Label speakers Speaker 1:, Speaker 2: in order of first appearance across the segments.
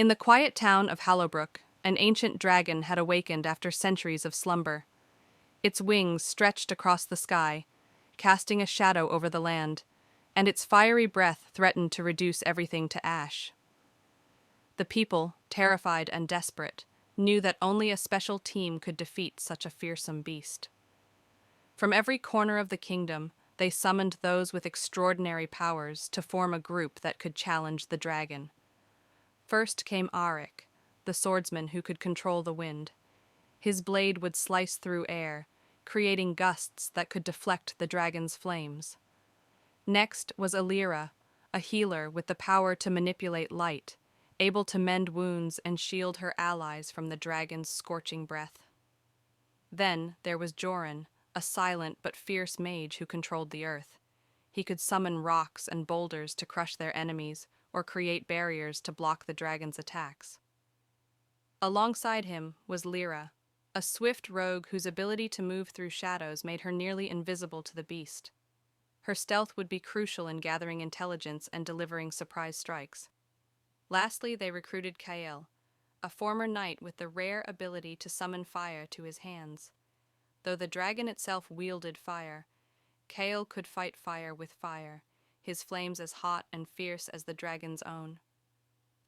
Speaker 1: In the quiet town of Hallowbrook, an ancient dragon had awakened after centuries of slumber. Its wings stretched across the sky, casting a shadow over the land, and its fiery breath threatened to reduce everything to ash. The people, terrified and desperate, knew that only a special team could defeat such a fearsome beast. From every corner of the kingdom, they summoned those with extraordinary powers to form a group that could challenge the dragon. First came Arik, the swordsman who could control the wind. His blade would slice through air, creating gusts that could deflect the dragon's flames. Next was Alira, a healer with the power to manipulate light, able to mend wounds and shield her allies from the dragon's scorching breath. Then there was Joran, a silent but fierce mage who controlled the earth. He could summon rocks and boulders to crush their enemies, or create barriers to block the dragon's attacks. Alongside him was Lyra, a swift rogue whose ability to move through shadows made her nearly invisible to the beast. Her stealth would be crucial in gathering intelligence and delivering surprise strikes. Lastly, they recruited Kael, a former knight with the rare ability to summon fire to his hands. Though the dragon itself wielded fire, Kael could fight fire with fire, his flames as hot and fierce as the dragon's own.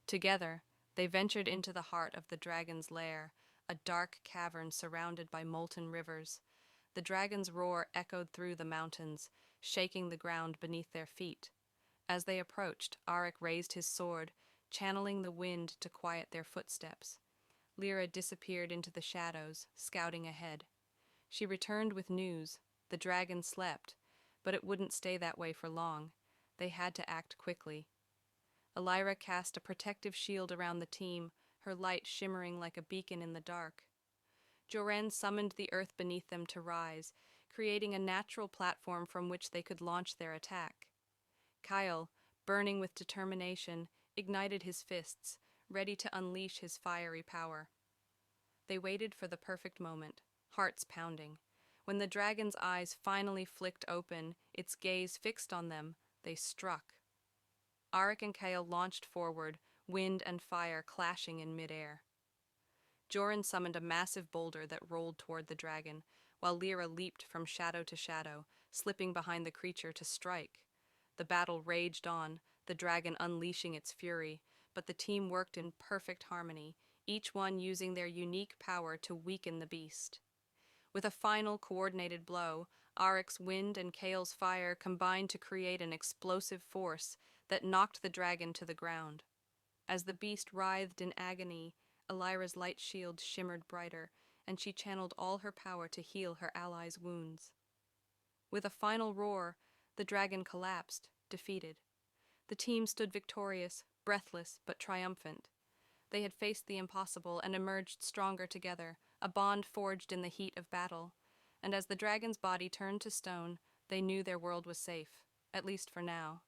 Speaker 1: Together, they ventured into the heart of the dragon's lair, a dark cavern surrounded by molten rivers. The dragon's roar echoed through the mountains, shaking the ground beneath their feet. As they approached, Arik raised his sword, channeling the wind to quiet their footsteps. Lyra disappeared into the shadows, scouting ahead. She returned with news. The dragon slept, but it wouldn't stay that way for long. They had to act quickly. Alira cast a protective shield around the team, her light shimmering like a beacon in the dark. Joran summoned the earth beneath them to rise, creating a natural platform from which they could launch their attack. Kyle, burning with determination, ignited his fists, ready to unleash his fiery power. They waited for the perfect moment, hearts pounding. When the dragon's eyes finally flicked open, its gaze fixed on them, they struck. Arik and Kyle launched forward, wind and fire clashing in midair. Joran summoned a massive boulder that rolled toward the dragon, while Lyra leaped from shadow to shadow, slipping behind the creature to strike. The battle raged on, the dragon unleashing its fury, but the team worked in perfect harmony, each one using their unique power to weaken the beast. With a final coordinated blow, Arik's wind and Kale's fire combined to create an explosive force that knocked the dragon to the ground. As the beast writhed in agony, Alira's light shield shimmered brighter, and she channeled all her power to heal her allies' wounds. With a final roar, the dragon collapsed, defeated. The team stood victorious, breathless but triumphant. They had faced the impossible and emerged stronger together, a bond forged in the heat of battle. And as the dragon's body turned to stone, they knew their world was safe, at least for now.